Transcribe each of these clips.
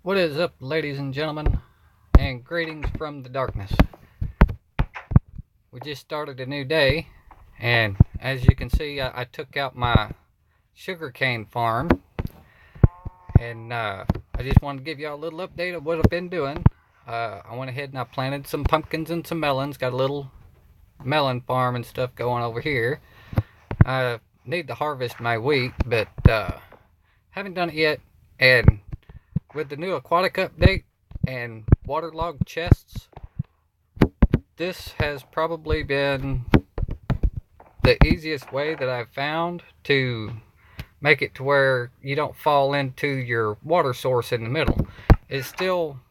What is up, ladies and gentlemen, and greetings from the darkness. We just started a new day, and as you can see, I took out my sugarcane farm, and I just wanted to give y'all a little update of what I've been doing. I went ahead and I planted some pumpkins and some melons, got a little melon farm and stuff going over here. I need to harvest my wheat, but haven't done it yet, and with the new aquatic update and waterlogged chests, this has probably been the easiest way that I've found to make it to where you don't fall into your water source in the middle. It still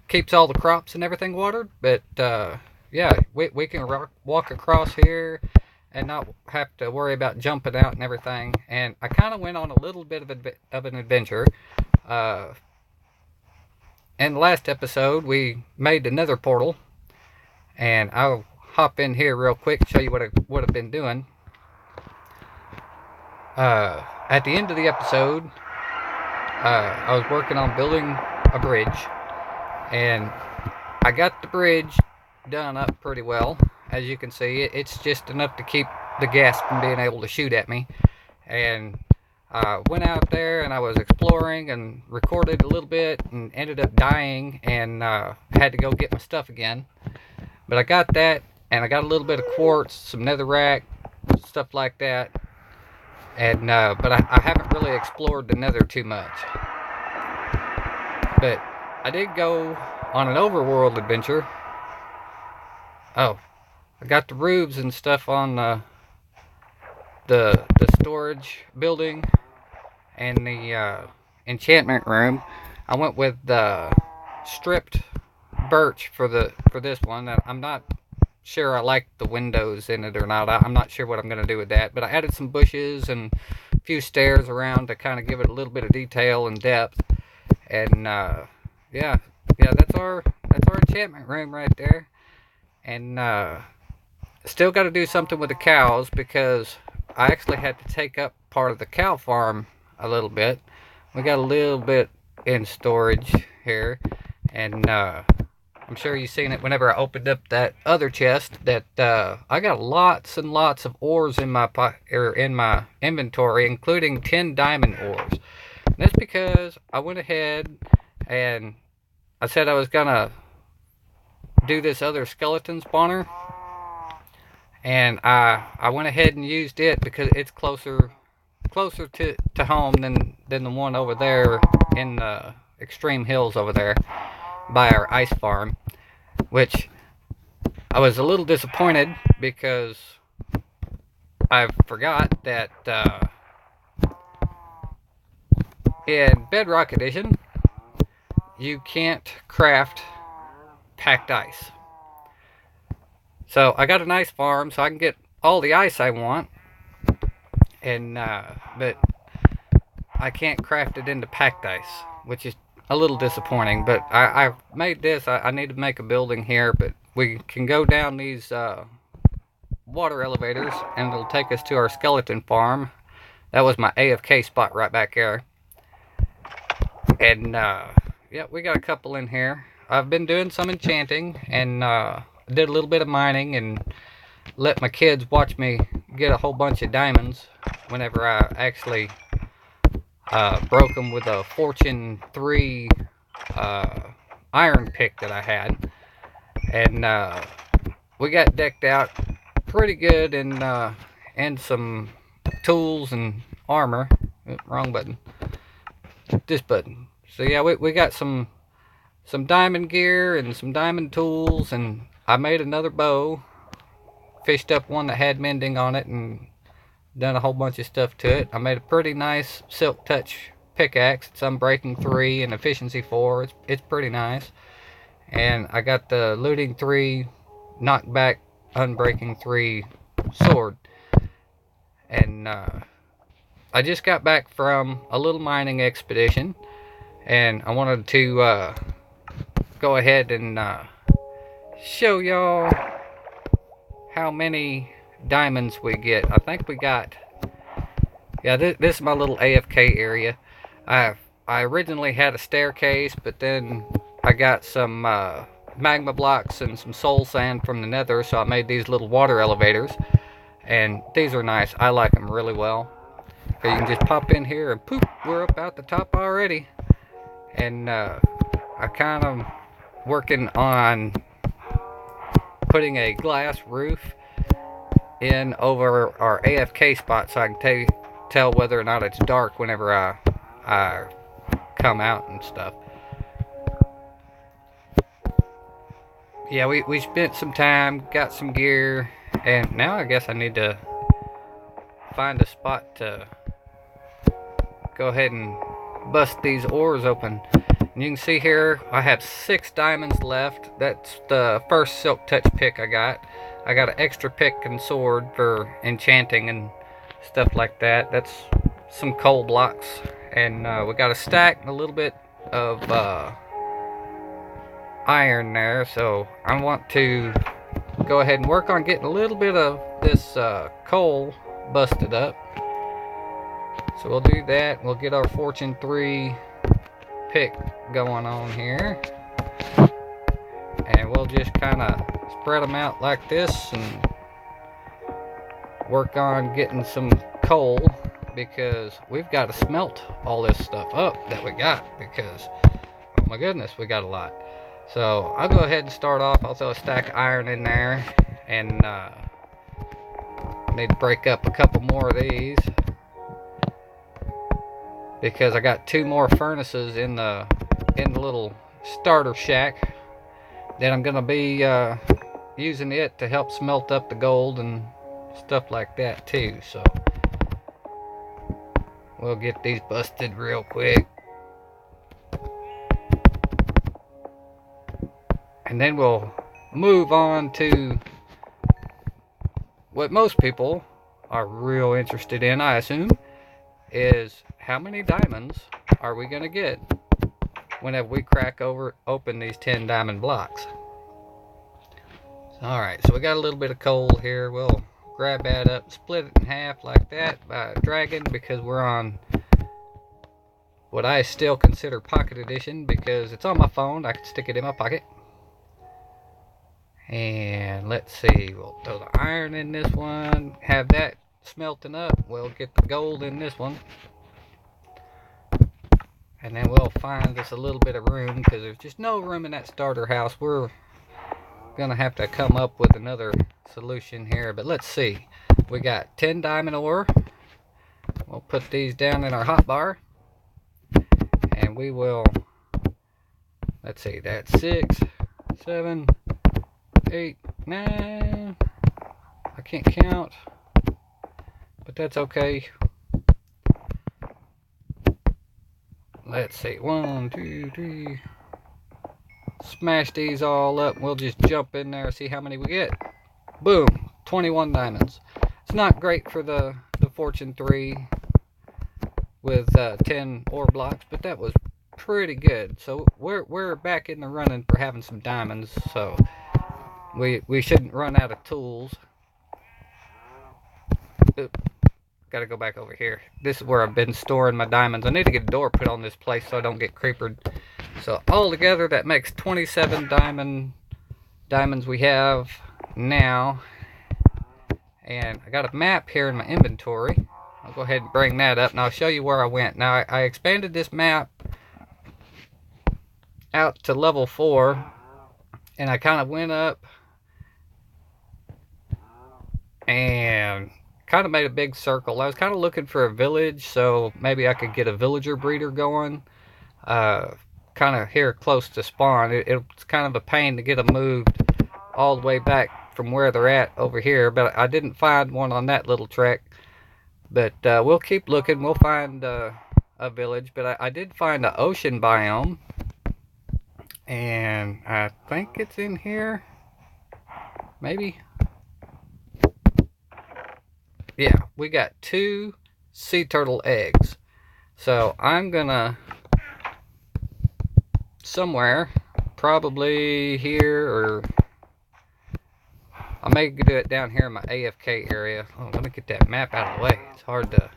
keeps all the crops and everything watered, but yeah, we can walk across here and not have to worry about jumping out and everything. And I kind of went on a little bit of an adventure. In the last episode, we made another portal, and I'll hop in here real quick and show you what I've been doing. At the end of the episode, I was working on building a bridge, and I got the bridge done up pretty well. As you can see, it's just enough to keep the gas from being able to shoot at me. And I went out there and I was exploring and recorded a little bit and ended up dying and had to go get my stuff again. But I got that, and I got a little bit of quartz, some netherrack, stuff like that. And but I haven't really explored the nether too much. But I did go on an overworld adventure. Oh, I got the roofs and stuff on the storage building and the enchantment room. I went with the stripped birch for this one. I'm not sure I like the windows in it or not. I'm not sure what I'm going to do with that. But I added some bushes and a few stairs around to kind of give it a little bit of detail and depth. And yeah, that's our enchantment room right there. And still got to do something with the cows, because I actually had to take up part of the cow farm a little bit. We got a little bit in storage here, and I'm sure you've seen it whenever I opened up that other chest, that I got lots and lots of ores in my inventory, including 10 diamond ores. And that's because I went ahead and I said I was gonna do this other skeleton spawner, and I went ahead and used it because it's closer to home than the one over there in the extreme hills over there by our ice farm, which I was a little disappointed because I forgot that in Bedrock Edition you can't craft packed ice. So I got an ice farm so I can get all the ice I want, and but I can't craft it into packed ice, which is a little disappointing. But I made this. I need to make a building here, but we can go down these water elevators and it'll take us to our skeleton farm. That was my AFK spot right back there. And yeah, we got a couple in here. I've been doing some enchanting, and did a little bit of mining, and let my kids watch me get a whole bunch of diamonds whenever I actually broke them with a Fortune 3 iron pick that I had. And we got decked out pretty good in some tools and armor. Wrong button. This button. So yeah, we got some diamond gear and some diamond tools, and I made another bow, fished up one that had mending on it, and done a whole bunch of stuff to it. I made a pretty nice silk touch pickaxe. It's unbreaking 3 and efficiency 4. It's pretty nice. And I got the looting 3, knockback, unbreaking 3 sword. And I just got back from a little mining expedition, and I wanted to go ahead and show y'all how many diamonds we get. I think we got, yeah, this is my little AFK area. I originally had a staircase, but then I got some magma blocks and some soul sand from the nether, so I made these little water elevators. And these are nice. I like them really well. You can just pop in here and poof, we're up out the top already. And I kind of working on putting a glass roof in over our AFK spot so I can tell whether or not it's dark whenever I come out and stuff. Yeah, we spent some time, got some gear, and now I guess I need to find a spot to go ahead and bust these ores open. And you can see here I have 6 diamonds left. That's the first silk touch pick I got. I got an extra pick and sword for enchanting and stuff like that. That's some coal blocks, and we got a stack and a little bit of iron there, so I want to go ahead and work on getting a little bit of this coal busted up. So we'll do that. We'll get our Fortune 3 pick going on here, and we'll just kind of spread them out like this and work on getting some coal, because we've got to smelt all this stuff up that we got, because oh my goodness, we got a lot. So I'll go ahead and start off. I'll throw a stack of iron in there, and need to break up a couple more of these, because I got 2 more furnaces in the little starter shack that I'm gonna be using it to help smelt up the gold and stuff like that too. So we'll get these busted real quick, and then we'll move on to what most people are real interested in, I assume, is how many diamonds are we gonna get whenever we crack open these 10 diamond blocks. Alright, so we got a little bit of coal here. We'll grab that up, split it in half like that by dragging, because we're on what I still consider Pocket Edition, because it's on my phone. I can stick it in my pocket. And let's see, we'll throw the iron in this one, have that smelting up. We'll get the gold in this one, and then we'll find us a little bit of room, because there's just no room in that starter house. We're gonna have to come up with another solution here, but let's see. We got 10 diamond ore. We'll put these down in our hotbar, and we will, let's see, that's 6, 7, 8, 9. I can't count, but that's okay. Let's see, 1, 2, 3. Smash these all up. We'll just jump in there, see how many we get. Boom, 21 diamonds. It's not great for the Fortune 3 with 10 ore blocks, but that was pretty good. So we're back in the running for having some diamonds. So we shouldn't run out of tools. Oop. Gotta go back over here. This is where I've been storing my diamonds. I need to get a door put on this place so I don't get creepered. So all together that makes 27 diamonds we have now. And I got a map here in my inventory. I'll go ahead and bring that up and I'll show you where I went. Now I expanded this map out to level 4, and I kind of went up and kind of made a big circle. I was kind of looking for a village, so maybe I could get a villager breeder going kind of here close to spawn. It's kind of a pain to get them moved all the way back from where they're at over here, but I didn't find one on that little trek. But we'll keep looking. We'll find a village. But I did find an ocean biome, and I think it's in here, maybe. Yeah, we got 2 sea turtle eggs. So I'm gonna somewhere, probably here, or I may do it down here in my AFK area. Oh, let me get that map out of the way. It's hard to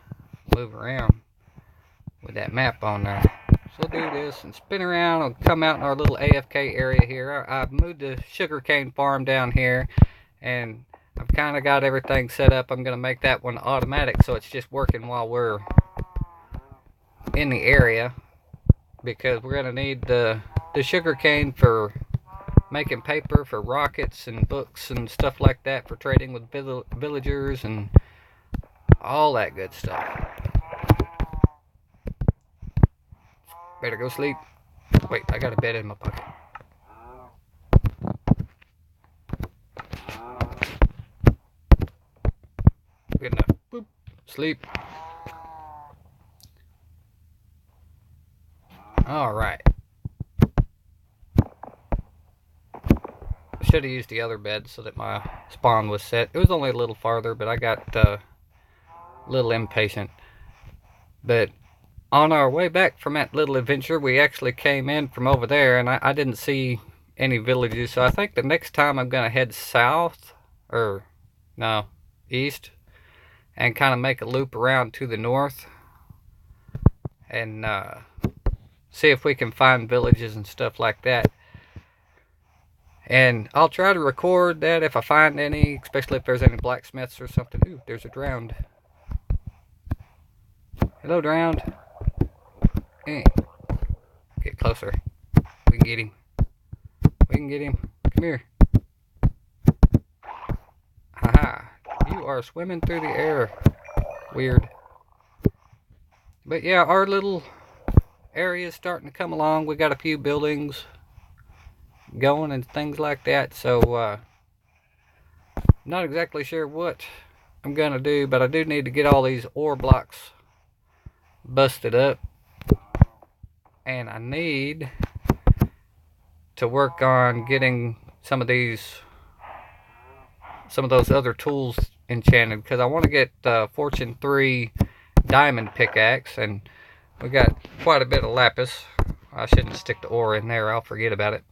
move around with that map on there. So we'll do this and spin around and come out in our little AFK area here. I've moved the sugarcane farm down here, and I've kind of got everything set up. I'm going to make that one automatic so it's just working while we're in the area, because we're going to need the sugarcane for making paper for rockets and books and stuff like that, for trading with villagers and all that good stuff. Better go sleep. Wait, I got a bed in my pocket. Good enough. Boop. Sleep. Alright. I should have used the other bed so that my spawn was set. It was only a little farther, but I got a little impatient. But on our way back from that little adventure, we actually came in from over there, and I didn't see any villages. So I think the next time I'm going to head south, or no, east, and kind of make a loop around to the north and see if we can find villages and stuff like that. And I'll try to record that if I find any, especially if there's any blacksmiths or something. Ooh, there's a drowned. Hello, drowned. Hey. Get closer. We can get him. We can get him. Come here. Haha. You are swimming through the air. Weird. But yeah, our little area is starting to come along. We got a few buildings going and things like that. So, not exactly sure what I'm going to do, but I do need to get all these ore blocks busted up. And I need to work on getting some of those other tools enchanted, because I want to get Fortune 3 diamond pickaxe, and we got quite a bit of lapis. I shouldn't stick the ore in there, I'll forget about it.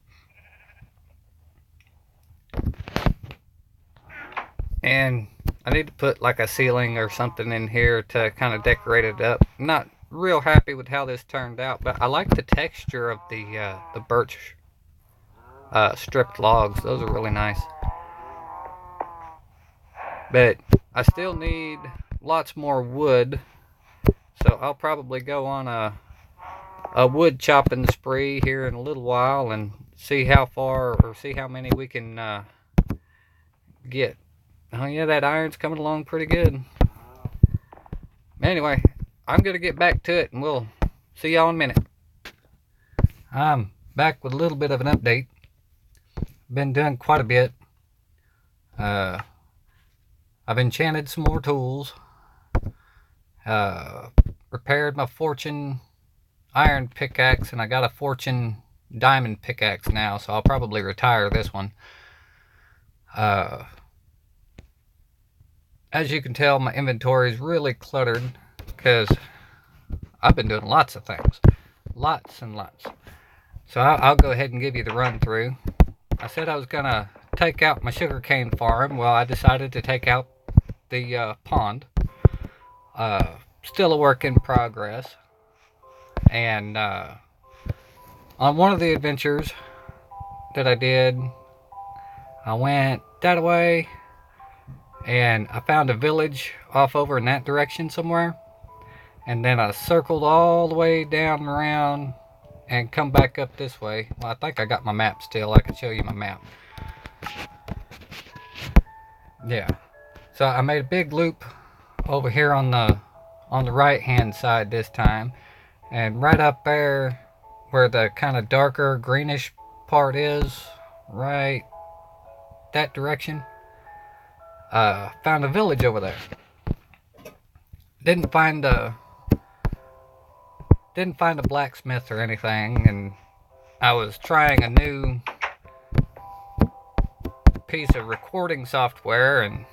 And I need to put like a ceiling or something in here to kind of decorate it up. I'm not real happy with how this turned out, but I like the texture of the birch stripped logs. Those are really nice. But I still need lots more wood, so I'll probably go on a wood chopping spree here in a little while and see how far, or see how many we can get. Oh yeah, that iron's coming along pretty good. Anyway, I'm going to get back to it, and we'll see y'all in a minute. I'm back with a little bit of an update. Been doing quite a bit. I've enchanted some more tools. Repaired my Fortune iron pickaxe, and I got a Fortune diamond pickaxe now, so I'll probably retire this one. As you can tell, my inventory is really cluttered because I've been doing lots of things. Lots and lots. So I'll go ahead and give you the run through. I said I was going to take out my sugarcane farm. Well, I decided to take out the pond. Still a work in progress. And on one of the adventures that I did, I went that way, and I found a village off over in that direction somewhere. And then I circled all the way down around and come back up this way. Well, I think I got my map still. I can show you my map. Yeah. So I made a big loop over here on the right hand side this time. And right up there where the kind of darker greenish part is, right that direction, found a village over there. Didn't find a blacksmith or anything, and I was trying a new piece of recording software, and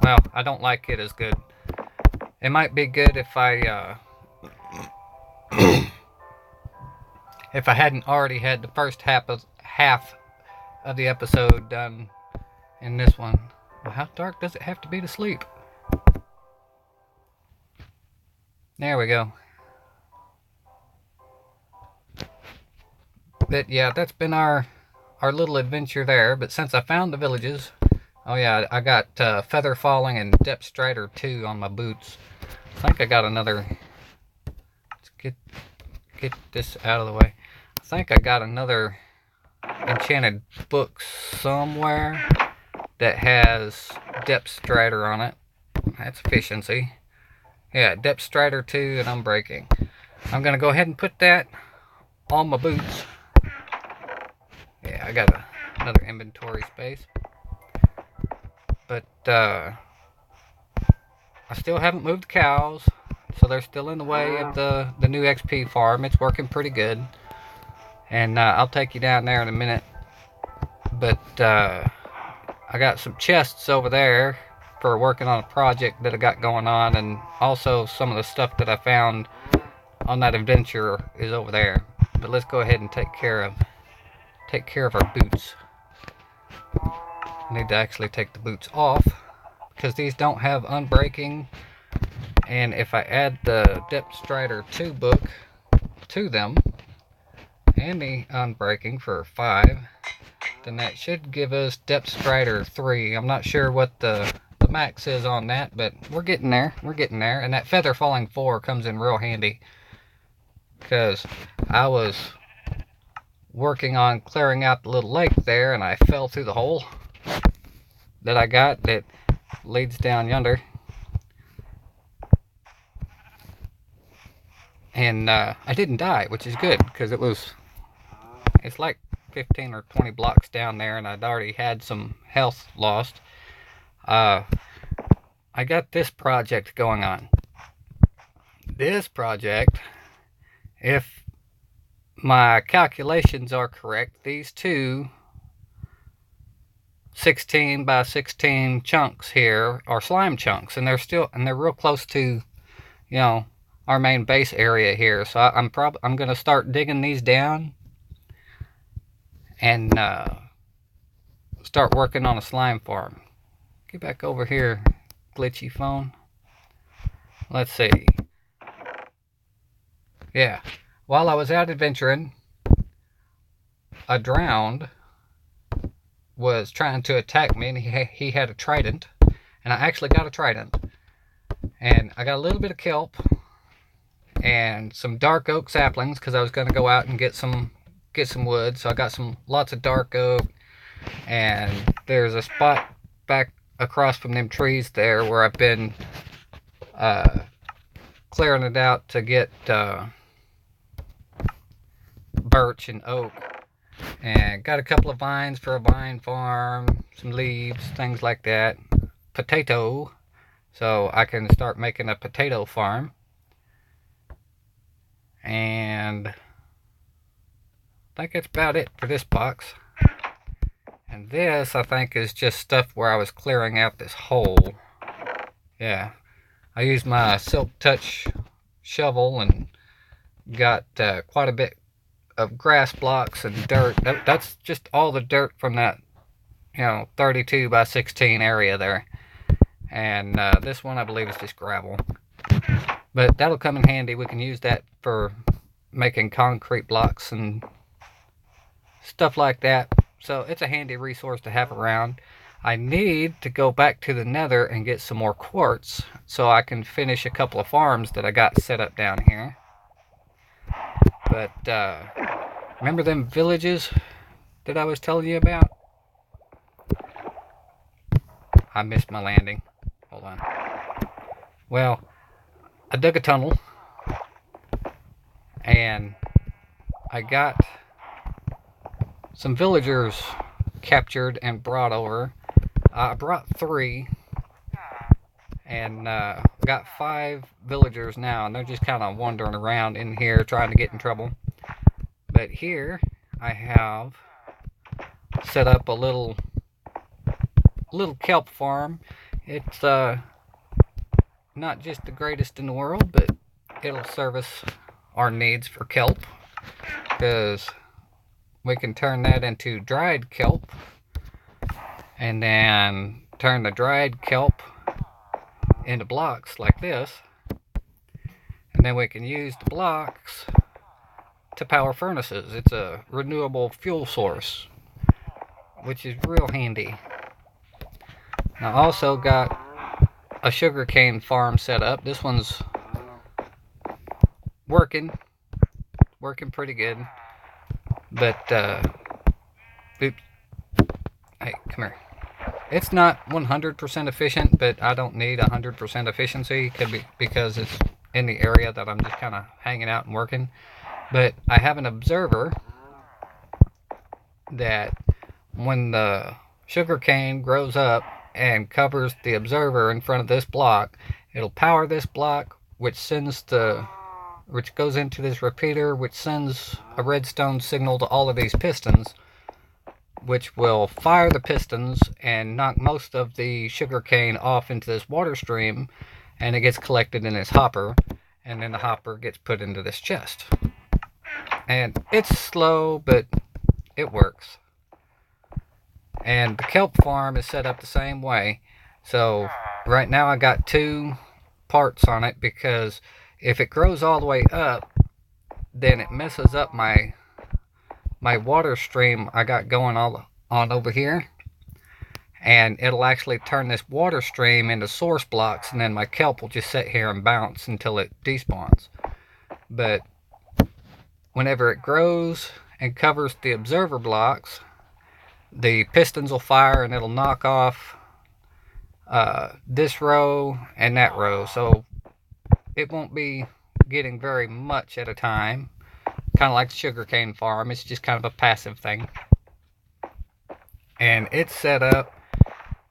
well, I don't like it as good. It might be good if I if I hadn't already had the first half of the episode done in this one. Well, how dark does it have to be to sleep? There we go. But yeah, that's been our little adventure there. But since I found the villages, oh yeah, I got feather falling and depth strider 2 on my boots. I think I got another. Let's get this out of the way. I think I got another enchanted book somewhere that has depth strider on it. That's efficiency. Yeah, depth strider 2 and unbreaking. I'm gonna go ahead and put that on my boots. Yeah, I got another inventory space. But I still haven't moved the cows, so they're still in the way of the new XP farm. It's working pretty good. And I'll take you down there in a minute. But I got some chests over there for working on a project that I got going on, and also some of the stuff that I found on that adventure is over there. But let's go ahead and take care of our boots. I need to actually take the boots off because these don't have unbreaking, and if I add the Depth Strider 2 book to them and the unbreaking for 5, then that should give us Depth Strider 3. I'm not sure what the max is on that, but we're getting there. We're getting there. And that Feather Falling 4 comes in real handy because I was working on clearing out the little lake there, and I fell through the hole that I got that leads down yonder. And I didn't die, which is good because it's like 15 or 20 blocks down there, and I'd already had some health lost. I got this project going on. This project, if my calculations are correct, these two 16 by 16 chunks here are slime chunks, and they're real close to, our main base area here. So I'm going to start digging these down and start working on a slime farm. Get back over here, glitchy phone. Let's see. Yeah, while I was out adventuring, a drowned was trying to attack me, and he had a trident, and I actually got a trident, and I got a little bit of kelp and some dark oak saplings because I was going to go out and get some wood. So I got lots of dark oak, and there's a spot back across from them trees there where I've been clearing it out to get birch and oak, and got a couple of vines for a vine farm, some leaves, things like that, potato, so I can start making a potato farm. And I think that's about it for this box. And this, I think, is just stuff where I was clearing out this hole. Yeah, I used my Silk Touch shovel and got quite a bit of grass blocks and dirt. That's just all the dirt from that 32 by 16 area there. And this one I believe is just gravel, but that'll come in handy. We can use that for making concrete blocks and stuff like that. So it's a handy resource to have around. I need to go back to the nether and get some more quartz so I can finish a couple of farms that I got set up down here. But remember them villages that I was telling you about? I missed my landing. Hold on. Well, I dug a tunnel, and I got some villagers captured and brought over. I brought 3, and got 5 villagers now, and they're just kind of wandering around in here trying to get in trouble. But here I have set up a little kelp farm. It's not just the greatest in the world, but it'll service our needs for kelp, because we can turn that into dried kelp, and then turn the dried kelp into blocks like this, and then we can use the blocks to power furnaces. It's a renewable fuel source, which is real handy. I also got a sugarcane farm set up. This one's working pretty good. But, oops. Hey, come here. It's not 100% efficient, but I don't need 100% efficiency because it's in the area that I'm just kind of hanging out and working. But I have an observer that when the sugarcane grows up and covers the observer in front of this block, it'll power this block, which goes into this repeater, which sends a redstone signal to all of these pistons, which will fire the pistons and knock most of the sugarcane off into this water stream, and it gets collected in this hopper, and then the hopper gets put into this chest. And it's slow, but it works. And the kelp farm is set up the same way. So right now I got 2 parts on it, because if it grows all the way up, then it messes up my water stream I got going all on over here, and it'll actually turn this water stream into source blocks, and then my kelp will just sit here and bounce until it despawns. But whenever it grows and covers the observer blocks, the pistons will fire and it'll knock off this row and that row, so it won't be getting very much at a time. Kind of like the sugarcane farm, it's just kind of a passive thing. And it's set up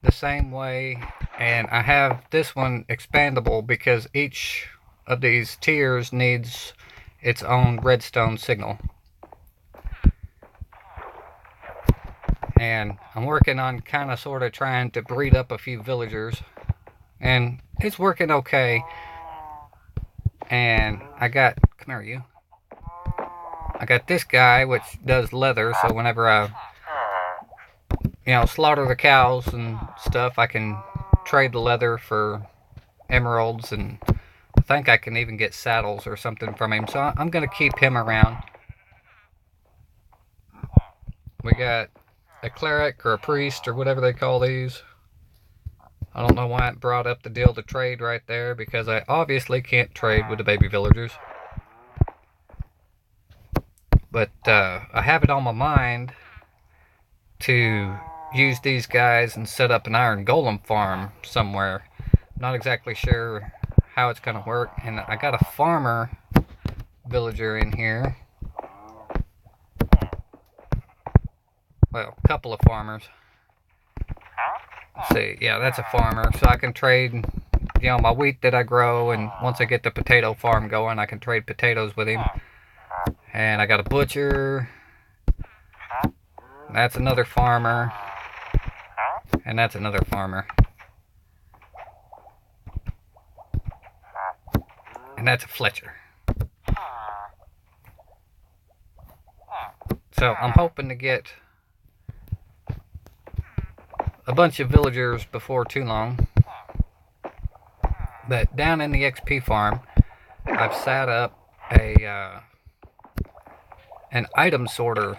the same way, and I have this one expandable because each of these tiers needs its own redstone signal. And I'm working on kind of sort of trying to breed up a few villagers, and it's working okay. And I got, come here you. I got this guy which does leather, so whenever I slaughter the cows and stuff, I can trade the leather for emeralds, and I think I can even get saddles or something from him, so I'm going to keep him around. We got a cleric or a priest or whatever they call these. I don't know why it brought up the deal to trade right there, because I obviously can't trade with the baby villagers. But I have it on my mind to use these guys and set up an iron golem farm somewhere. I'm not exactly sure how it's going to work. And I got a farmer villager in here. Well, a couple of farmers. Let's see. Yeah, that's a farmer. So I can trade, my wheat that I grow. And once I get the potato farm going, I can trade potatoes with him. And I got a butcher. That's another farmer. And that's another farmer. And that's a Fletcher. So I'm hoping to get a bunch of villagers before too long. But down in the XP farm, I've set up an item sorter.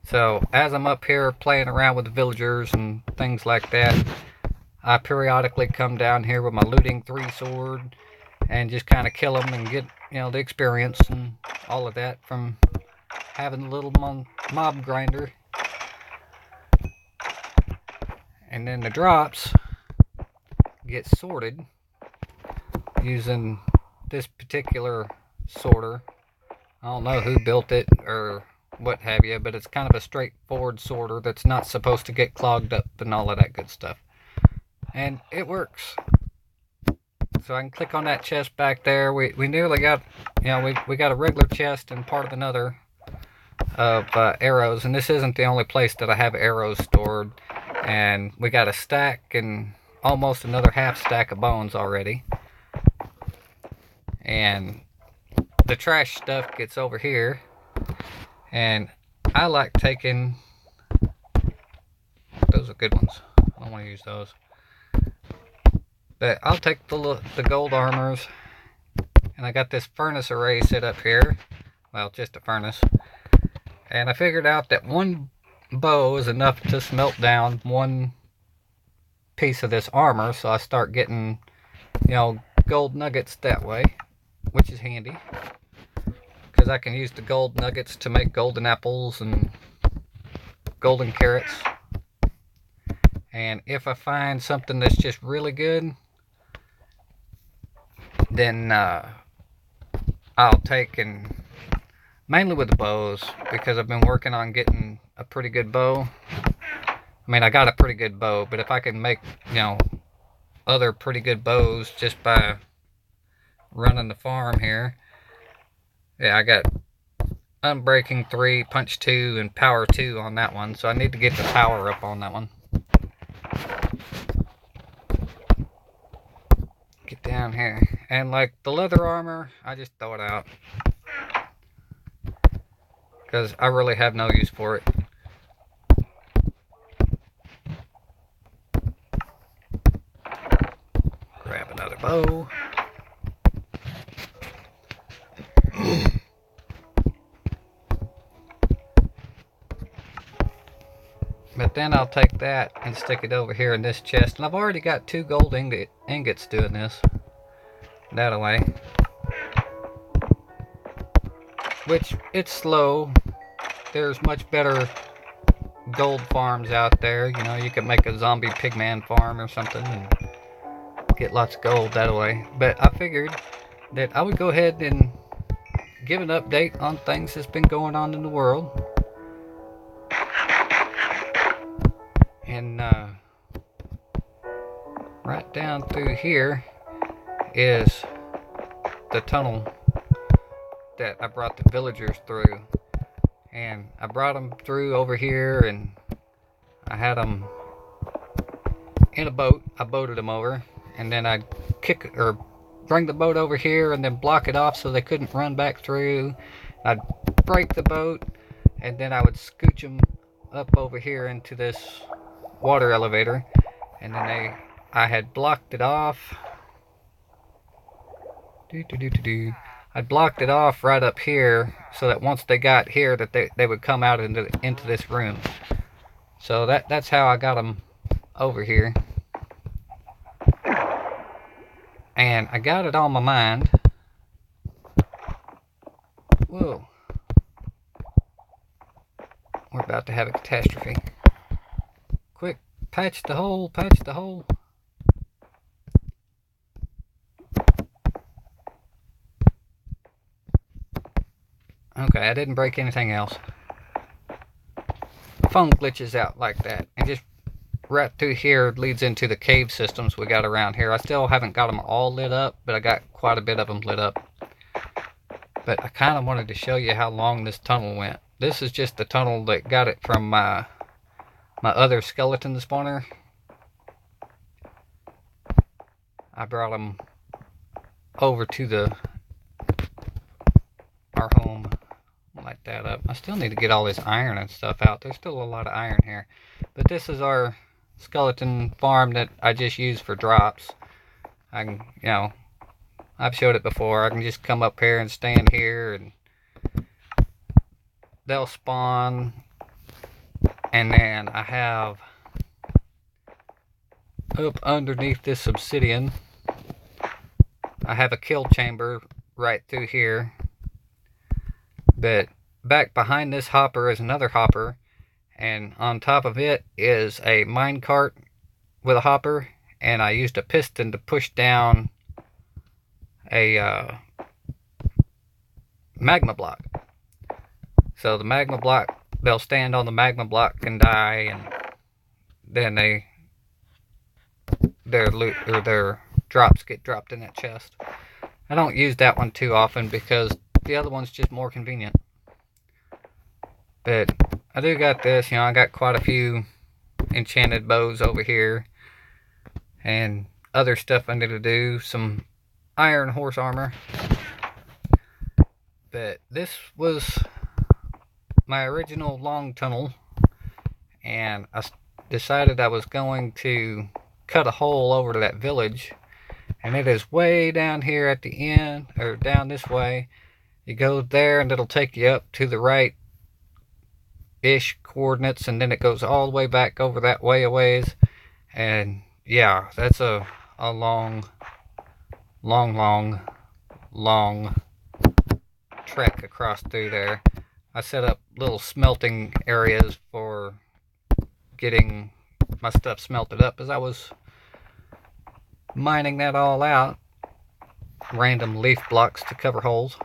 So as I'm up here playing around with the villagers and things like that, I periodically come down here with my looting 3 sword and just kind of kill them and get the experience and all of that from having a little mob grinder. And then the drops get sorted using this particular sorter. I don't know who built it or what have you, but it's kind of a straightforward sorter that's not supposed to get clogged up and all of that good stuff. And it works. So I can click on that chest back there. We nearly got, we got a regular chest and part of another of arrows. And this isn't the only place that I have arrows stored. And we got a stack and almost another half stack of bones already. And the trash stuff gets over here, and I like taking, those are good ones, I don't want to use those, but I'll take the gold armors, and I got this furnace array set up here, well, just a furnace. And I figured out that one bow is enough to smelt down one piece of this armor, so I start getting, gold nuggets that way, which is handy because I can use the gold nuggets to make golden apples and golden carrots. And if I find something that's just really good, then I'll take, and mainly with the bows, because I've been working on getting a pretty good bow. I mean, I got a pretty good bow, but if I can make, other pretty good bows just by running the farm here. Yeah, I got Unbreaking 3, Punch 2, and Power 2 on that one, so I need to get the power up on that one. Get down here. And like the leather armor, I just throw it out, because I really have no use for it. Grab another bow. But then I'll take that and stick it over here in this chest. And I've already got 2 gold ingots doing this. That away. Which, it's slow. There's much better gold farms out there. You can make a zombie pigman farm or something and get lots of gold that way. But I figured that I would go ahead and give an update on things that's been going on in the world. And right down through here is the tunnel that I brought the villagers through. And I brought them through over here, and I had them in a boat. I boated them over, and then I'd bring the boat over here and then block it off so they couldn't run back through. I'd break the boat, and then I would scooch them up over here into this water elevator, and then I had blocked it off. I blocked it off right up here so that once they got here that they would come out into this room. So that's how I got them over here. And I got it on my mind. Whoa. We're about to have a catastrophe. Quick, patch the hole, patch the hole. Okay, I didn't break anything else. The phone glitches out like that. And just right through here leads into the cave systems we got around here. I still haven't got them all lit up, but I got quite a bit of them lit up. But I kind of wanted to show you how long this tunnel went. This is just the tunnel that got it from my other skeleton spawner. I brought them over to our home. Light that up. I still need to get all this iron and stuff out. There's still a lot of iron here. But this is our skeleton farm that I just use for drops. I can, I've showed it before. I can just come up here and stand here and they'll spawn. And then I have up underneath this obsidian, I have a kill chamber right through here. But back behind this hopper is another hopper, and on top of it is a minecart with a hopper, and I used a piston to push down a magma block. So the magma block, they'll stand on the magma block and die, and then their drops get dropped in that chest. I don't use that one too often because the other one's just more convenient. But I do got this, I got quite a few enchanted bows over here and other stuff I need to do, some iron horse armor. But this was my original long tunnel, and I decided I was going to cut a hole over to that village, and it is way down here at the end, or down this way, You go there and it'll take you up to the right-ish coordinates, and then it goes all the way back over that way a ways. And yeah, that's a long trek across through there. I set up little smelting areas for getting my stuff smelted up as I was mining that all out. Random leaf blocks to cover holes.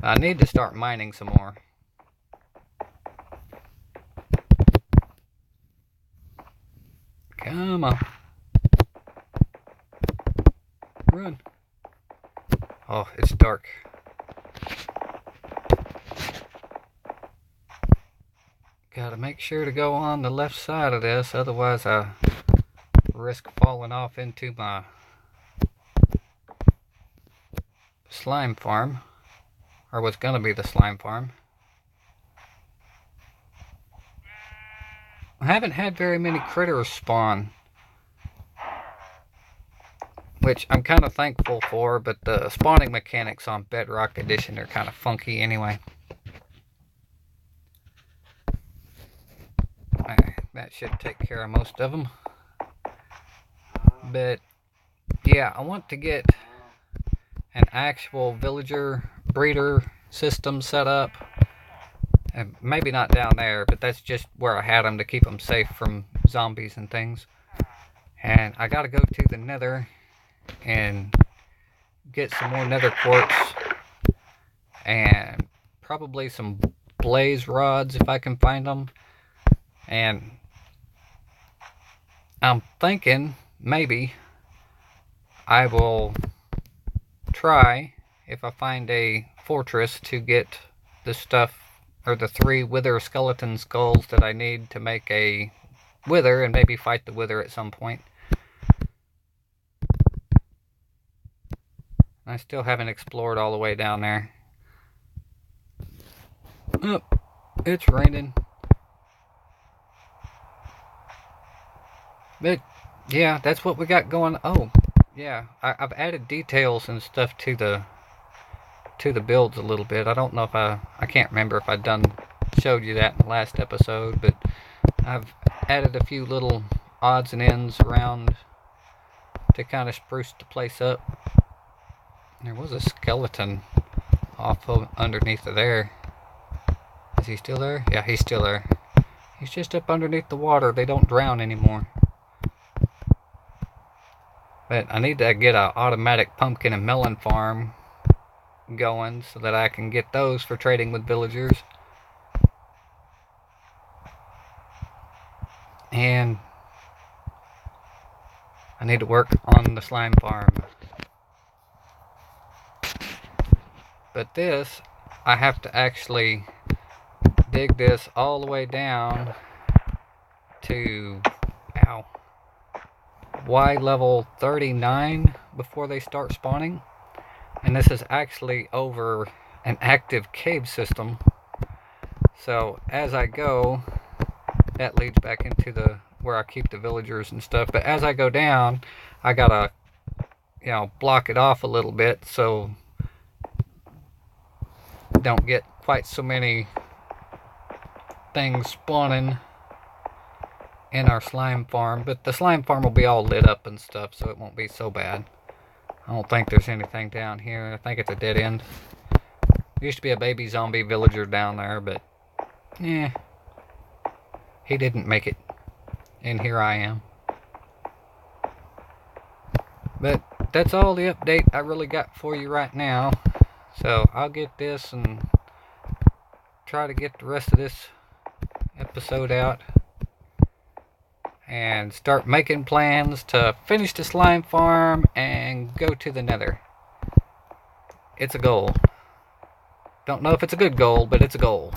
I need to start mining some more. Come on. Run. Oh, it's dark. Gotta make sure to go on the left side of this, otherwise I risk falling off into my slime farm, or what's gonna be the slime farm. I haven't had very many critters spawn, which I'm kind of thankful for, but the spawning mechanics on Bedrock Edition are kind of funky anyway. That should take care of most of them. But yeah, I want to get an actual villager breeder system set up. And maybe not down there, but that's just where I had them to keep them safe from zombies and things. And I gotta go to the nether and get some more nether quartz and probably some blaze rods if I can find them. And I'm thinking maybe I will try, if I find a fortress, to get the stuff, or the 3 wither skeleton skulls that I need to make a wither, and maybe fight the wither at some point. I still haven't explored all the way down there. Oh, it's raining. But yeah, that's what we got going. Oh yeah, I've added details and stuff to the builds a little bit. I don't know if I can't remember if I showed you that in the last episode, but I've added a few little odds and ends around to kind of spruce the place up. There was a skeleton off of underneath of there. Is he still there? Yeah, he's still there. He's just up underneath the water. They don't drown anymore. But I need to get an automatic pumpkin and melon farm going so that I can get those for trading with villagers. And I need to work on the slime farm. But this, I have to actually dig this all the way down to, ow, Y level 39 before they start spawning. And this is actually over an active cave system. So as I go, that leads back into the where I keep the villagers and stuff. But as I go down, I gotta, block it off a little bit so don't get quite so many things spawning in our slime farm. But the slime farm will be all lit up and stuff, so it won't be so bad. I don't think there's anything down here. I think it's a dead end. There used to be a baby zombie villager down there, but yeah, he didn't make it. And here I am. But that's all the update I really got for you right now. So I'll get this and try to get the rest of this episode out and start making plans to finish the slime farm and go to the nether. It's a goal. Don't know if it's a good goal, but it's a goal.